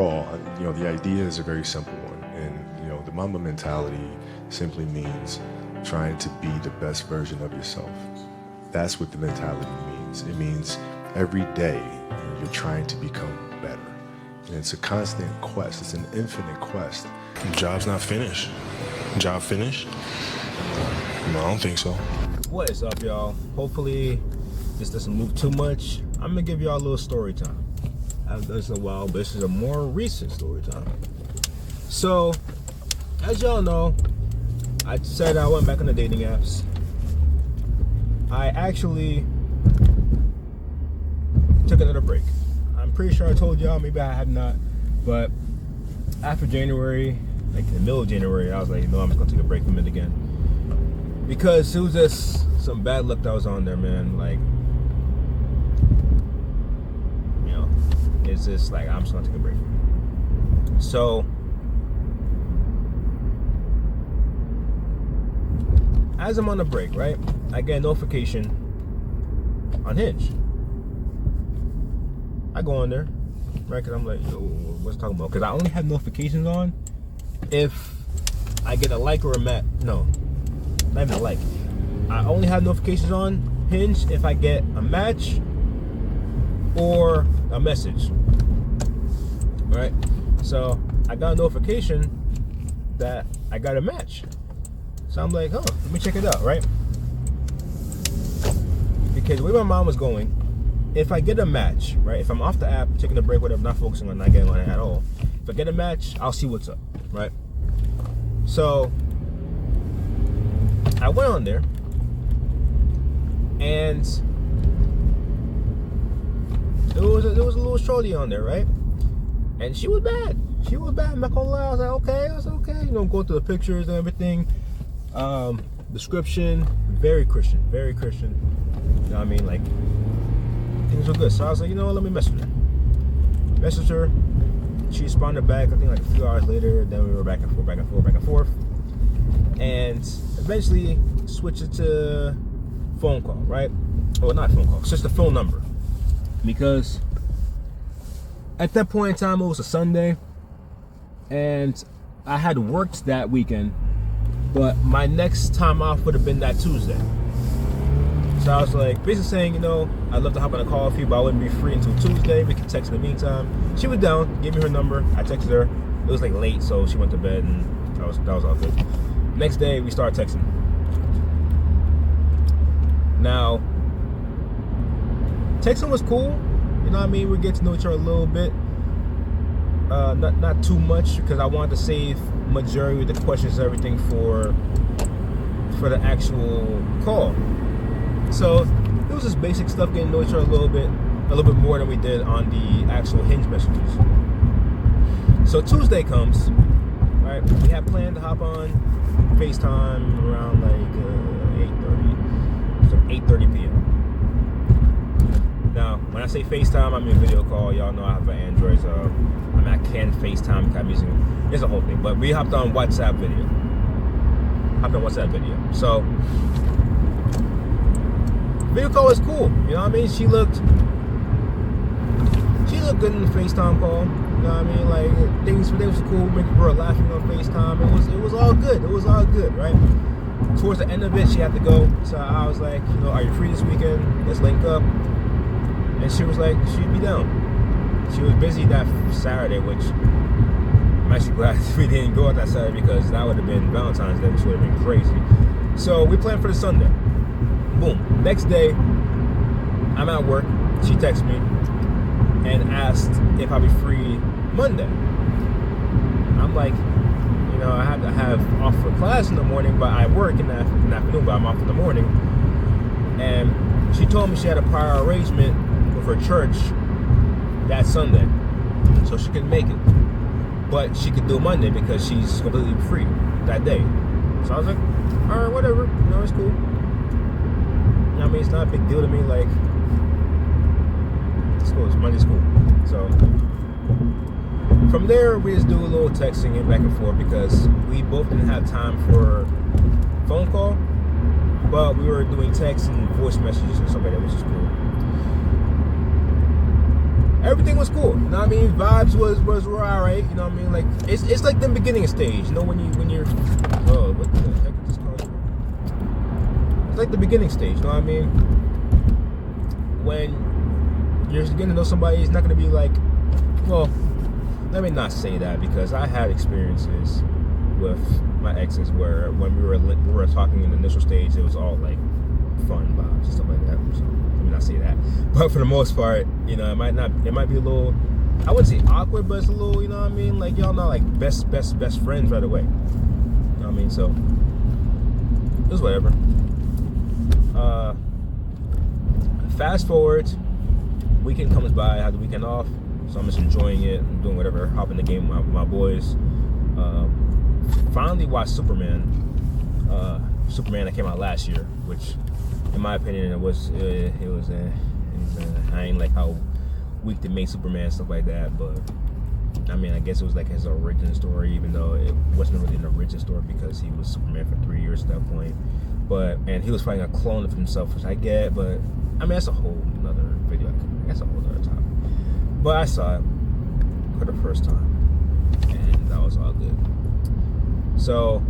The idea is a very simple one, and the Mamba mentality simply means trying to be the best version of yourself. That's what the mentality means. It means every day you're trying to become better, and it's a constant quest. It's an infinite quest. Job's not finished. Job finished? No, I don't think so. What is up, y'all? Hopefully this doesn't move too much. I'm gonna give y'all a little story time. I haven't done this in a while, but this is a more recent story time. So, as y'all know, I said I went back on the dating apps. I actually took another break. I'm pretty sure I told y'all, maybe I have not, but after January, like in the middle of January, I was like, I'm just gonna take a break from it again. Because it was just some bad luck that was on there, man. Like, it's just like, I'm just gonna take a break. So, as I'm on the break, right, I get a notification on Hinge. I go on there, right, because I'm like, yo, what's it talking about? Because I only have notifications on if I get a like or a match. No, not even a like. I only have notifications on Hinge if I get a match or a message, right? So I got a notification that I got a match. So I'm like, let me check it out, right? Because the way my mind was going, if I get a match, right? If I'm off the app, taking a break, whatever, not focusing on, not getting on it at all. If I get a match, I'll see what's up, right? So I went on there, and there was a little shorty on there, right? And she was bad. I'm not gonna lie. I was like, okay. Go through the pictures and everything. Description, very Christian. You know what I mean? Like, things were good. So I was like, let me message her. Messaged her. She responded back, I think like a few hours later. Then we were back and forth. And eventually switched it to phone call, right? Well, not phone call, it's just a phone number. Because at that point in time, it was a Sunday, and I had worked that weekend, but my next time off would have been that Tuesday. So I was like, basically saying, I'd love to hop on a call with you, but I wouldn't be free until Tuesday. We could text in the meantime. She was down, gave me her number. I texted her. It was like late, so she went to bed, and that was all good. Next day, we started texting. Now, texting was cool. You know what I mean? We get to know each other a little bit. Not too much, because I wanted to save majority of the questions and everything for the actual call. So it was just basic stuff, getting to know each other a little bit more than we did on the actual Hinge messages. So Tuesday comes, right? We had planned to hop on FaceTime around like 8:30 p.m. Now, when I say FaceTime, I mean video call. Y'all know I have an Android, so I can't FaceTime because I'm using, it's a whole thing. But we hopped on WhatsApp video. So, video call was cool. You know what I mean? She looked good in the FaceTime call. You know what I mean? Like, things was cool, making her laughing on FaceTime. It was all good. Right? Towards the end of it, she had to go. So I was like, are you free this weekend? Let's link up. And she was like, she'd be down. She was busy that Saturday, which I'm actually glad we didn't go out that Saturday, because that would have been Valentine's Day, which would have been crazy. So we planned for the Sunday. Boom. Next day, I'm at work. She texts me and asked if I'll be free Monday. I'm like, I have off for class in the morning, but I work in the afternoon, but I'm off in the morning. And she told me she had a prior arrangement with her church that Sunday, so she couldn't make it, but she could do Monday because she's completely free that day. So I was like, all right, whatever, it's cool. I mean, it's not a big deal to me. Like, it's cool. Monday's cool. So from there, we just do a little texting and back and forth, because we both didn't have time for phone call, but we were doing text and voice messages and stuff like that, which is cool. everything was cool. You know what I mean? Vibes were alright. You know what I mean? Like it's like the beginning stage. You know when you're oh, what the heck is this called? It's like the beginning stage. You know what I mean? When you're getting to know somebody, it's not gonna be like, well, let me not say that, because I had experiences with my exes where when we were talking in the initial stage, it was all like fun vibes and stuff like that. So let me not say that. But for the most part, you know, it might be a little, I wouldn't say awkward, but it's a little, you know what I mean? Like y'all not like best friends right away. You know what I mean? So it was whatever. Fast forward, weekend comes by. I had the weekend off, so I'm just enjoying it. I'm doing whatever, hopping the game with my boys. Finally watched Superman that came out last year, which in my opinion it was I ain't like how weak they made Superman and stuff like that, but I mean, I guess it was like his origin story, even though it wasn't really an origin story because he was Superman for 3 years at that point. And he was fighting a clone of himself, which I get, but I mean, that's a whole nother video. That's a whole other topic. But I saw it for the first time, and that was all good. So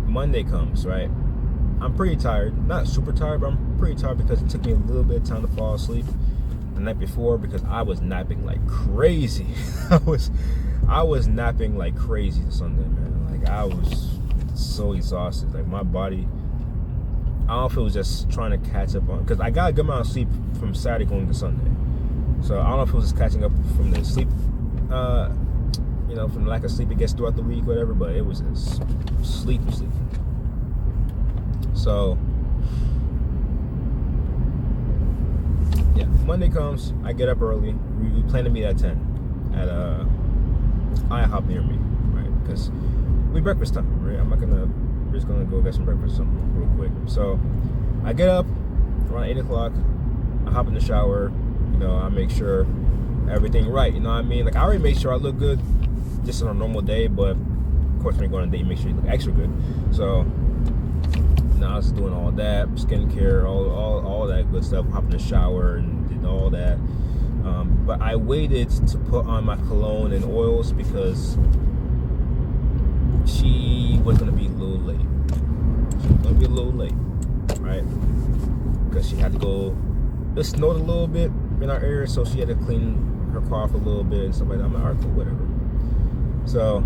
Monday comes, right? I'm pretty tired. Not super tired, but I'm pretty tired because it took me a little bit of time to fall asleep the night before because I was napping like crazy. I was napping like crazy Sunday, man. Like I was so exhausted. Like my body, I don't know if it was just trying to catch up on, because I got a good amount of sleep from Saturday going to Sunday. So I don't know if it was just catching up from the sleep, you know, from the lack of sleep it gets throughout the week, whatever, but it was just sleep. So yeah, Monday comes, I get up early. We plan to meet at 10 at IHOP near me, right? Because we breakfast time, right? We're just gonna go get some breakfast or something real quick. So I get up around 8 o'clock, I hop in the shower, you know, I make sure everything right, you know what I mean? Like I already made sure I look good just on a normal day, but of course when you go on a date, you make sure you look extra good. So now I was doing all that, skincare, all that good stuff, hop in the shower and did all that. But I waited to put on my cologne and oils because she was gonna be a little late. Right? Because she had to go. It snowed a little bit in our area, so she had to clean her car for a little bit and stuff like that. I'm like, alright, cool, whatever. So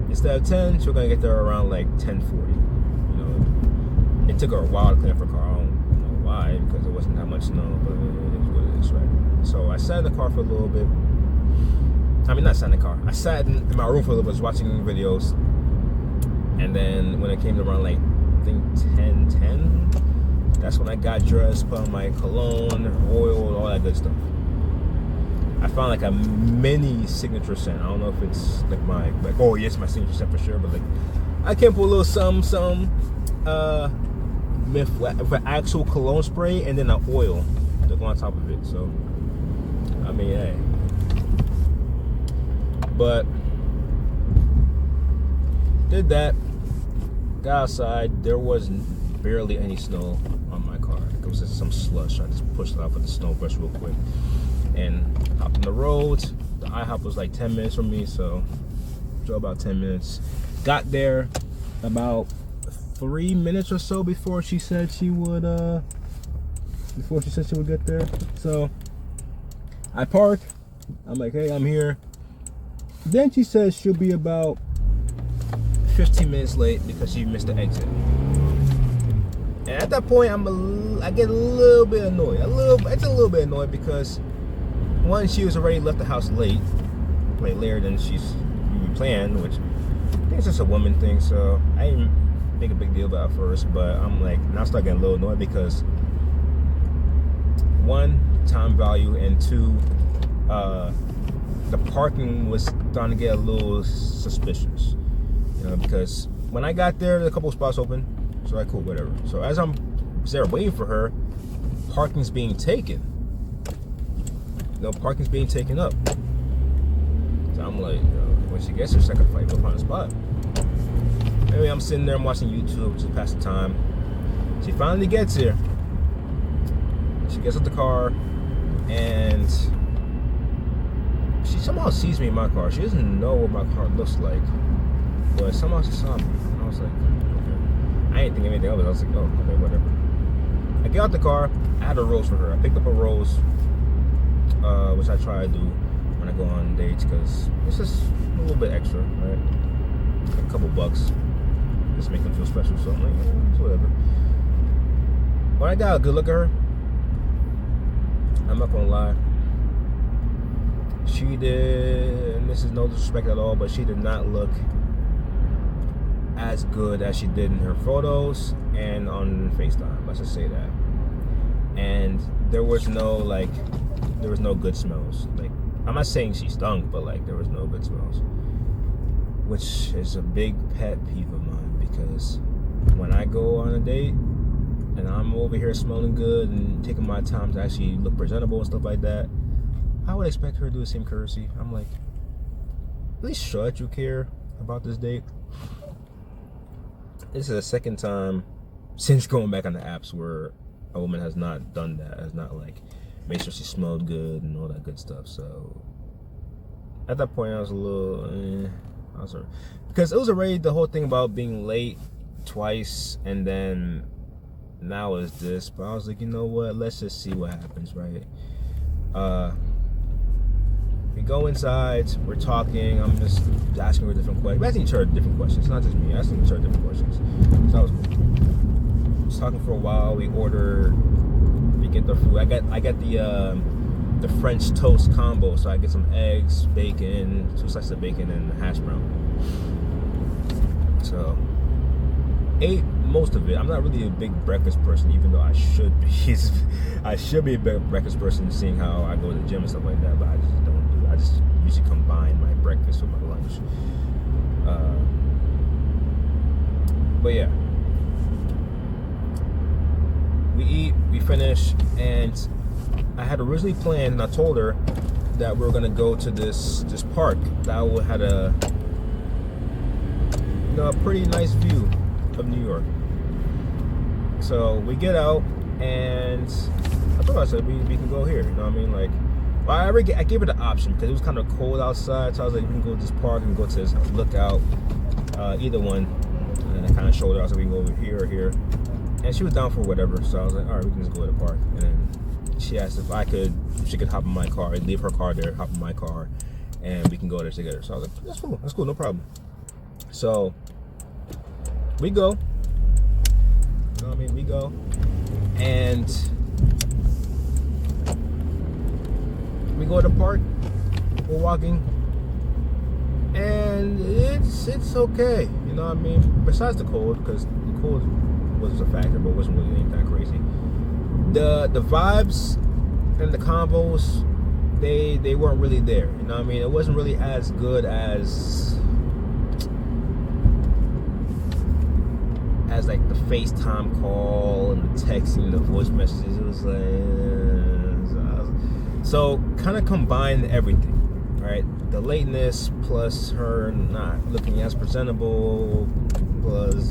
instead of 10, she was gonna get there around like 10:40. You know, it took her a while to clean up her car. I don't know why, because there wasn't that much snow, but it is what it is, right? So I sat in the car for a little bit. I mean, not sat in the car. I sat in my room for a little bit, watching videos. And then when it came to around like, I think 10, that's when I got dressed, put on my cologne, oil, all that good stuff. I found like a mini signature scent. I don't know if it's like oh yes, my signature scent for sure, but like I came up with a little some with actual cologne spray and then an oil to go on top of it. So I mean, hey. But did that, got outside. There was barely any snow on my car. It was just some slush. I just pushed it off with the snow brush real quick and hopped on the road. The IHOP was like 10 minutes from me, so drove about 10 minutes. Got there about 3 minutes or so before she said she would get there. So I parked. I'm like, hey, I'm here. Then she says she'll be about 15 minutes late because she missed the exit. And at that point, I get a little bit annoyed. It's a little bit annoyed because one, she was already left the house late, like later than we planned, which I think it's just a woman thing. So I didn't make a big deal about it at first, but I'm like, now I start getting a little annoyed because one, time value, and two, the parking was starting to get a little suspicious, you know, because when I got there, a couple of spots open, so like, cool, whatever. So as I'm there waiting for her, parking's being taken. You know, parking's being taken up. So I'm like, when she gets here, she's not gonna fight, go find a spot. Anyway, I'm sitting there, I'm watching YouTube, just pass the time. She finally gets here. She gets out the car, and she somehow sees me in my car. She doesn't know what my car looks like, but somehow she saw me. I was like, okay. I ain't thinking anything of it. I was like, oh, okay, whatever. I get out the car. I had a rose for her. I picked up a rose, which I try to do when I go on dates, because it's just a little bit extra, right? A couple bucks, just make them feel special. So I'm like, it's whatever. When I got a good look at her, I'm not gonna lie, she did, and this is no disrespect at all, but she did not look as good as she did in her photos and on FaceTime. Let's just say that. And there was no good smells. Like, I'm not saying she stunk, but like there was no good smells, which is a big pet peeve of mine, because when I go on a date and I'm over here smelling good and taking my time to actually look presentable and stuff like that, I would expect her to do the same courtesy. I'm like, at least show that you care about this date. This is the second time since going back on the apps where a woman has not done that, has not like made sure she smelled good and all that good stuff. So at that point I was a little because it was already the whole thing about being late twice, and then now it's this. But I was like, you know what, let's just see what happens, right? We go inside, we're talking, I'm just asking her different questions. We're asking each other different questions, not just me, asking each other different questions. So that was cool. Just talking for a while, we get the food. I get the French toast combo, so I get some eggs, bacon, 2 slices of bacon, and a hash brown. So ate most of it. I'm not really a big breakfast person, even though I should be. I should be a big breakfast person, seeing how I go to the gym and stuff like that, but I just don't do it. I just usually combine my breakfast with my lunch. But yeah, we eat, we finish, and I had originally planned, and I told her that we were gonna go to this park that had a pretty nice view of New York. So we get out, and I told her, I said, we can go here. You know what I mean? Like, well, I gave her the option because it was kind of cold outside. So I was like, we can go to this park and go to this lookout, either one. And I kind of showed her, I was like, we can go over here or here. And she was down for whatever. So I was like, all right, we can just go to the park. And then she asked if she could hop in my car, leave her car there, hop in my car, and we can go there together. So I was like, that's cool, no problem. So we go. You know what I mean? We go, and we go to the park. We're walking, and it's okay. You know what I mean? Besides the cold, because the cold was a factor, but it wasn't really anything that crazy. The vibes and the combos, they weren't really there. You know what I mean? It wasn't really as good as like the FaceTime call and the texting and the voice messages. It was like, so kind of combined everything, right? The lateness plus her not looking as presentable, plus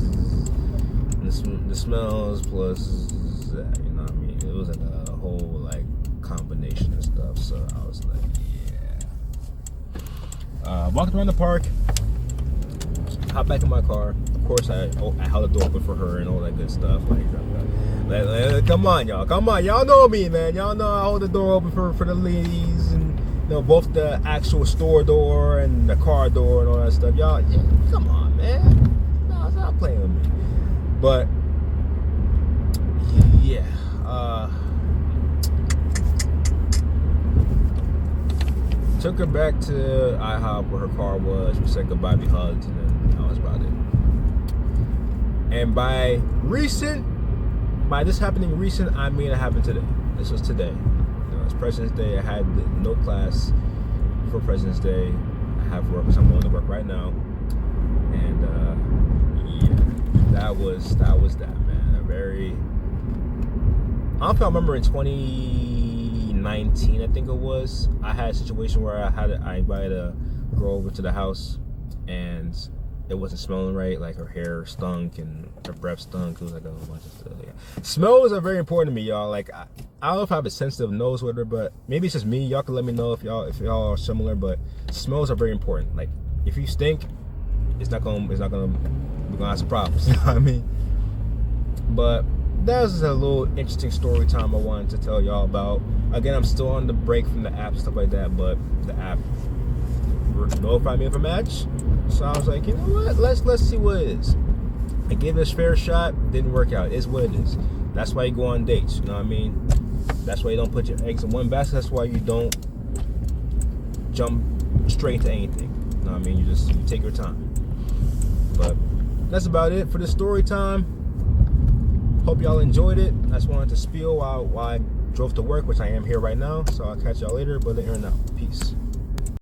the smells, plus you know what I mean? It was like a whole like combination of stuff. So I was like, yeah. Walked around the park, hop back in my car. Of course, I held the door open for her and all that good stuff. Like, come on, y'all know me, man. Y'all know I hold the door open for the ladies, and both the actual store door and the car door and all that stuff. Y'all, yeah, come on, man. No, stop playing with me. But yeah, took her back to IHOP where her car was. We said goodbye, we hugged, and then that was about it. And by this happening recent, I mean it happened today. This was today. It's President's Day. I had no class for President's Day. I have work, so I'm going to work right now. And yeah, that was that, man. A very, I don't know if I remember in 2019, I think it was, I had a situation where I invited a girl over to the house, and it wasn't smelling right. Like her hair stunk and her breath stunk. It was like a bunch of stuff. Yeah. Smells are very important to me, y'all. Like I don't know if I have a sensitive nose with her, but maybe it's just me. Y'all can let me know if y'all are similar. But smells are very important. Like if you stink, we're gonna have some problems. You know what I mean? But that was just a little interesting story time I wanted to tell y'all about. Again, I'm still on the break from the app, stuff like that, but the app notified me of a match. So I was like, you know what? Let's see what it is. I gave it a fair shot, didn't work out. It's what it is. That's why you go on dates, you know what I mean? That's why you don't put your eggs in one basket. That's why you don't jump straight to anything. You know what I mean? You take your time. But that's about it for the story time. Hope y'all enjoyed it. I just wanted to spiel while I drove to work, which I am here right now. So I'll catch y'all later. But in and out. Peace.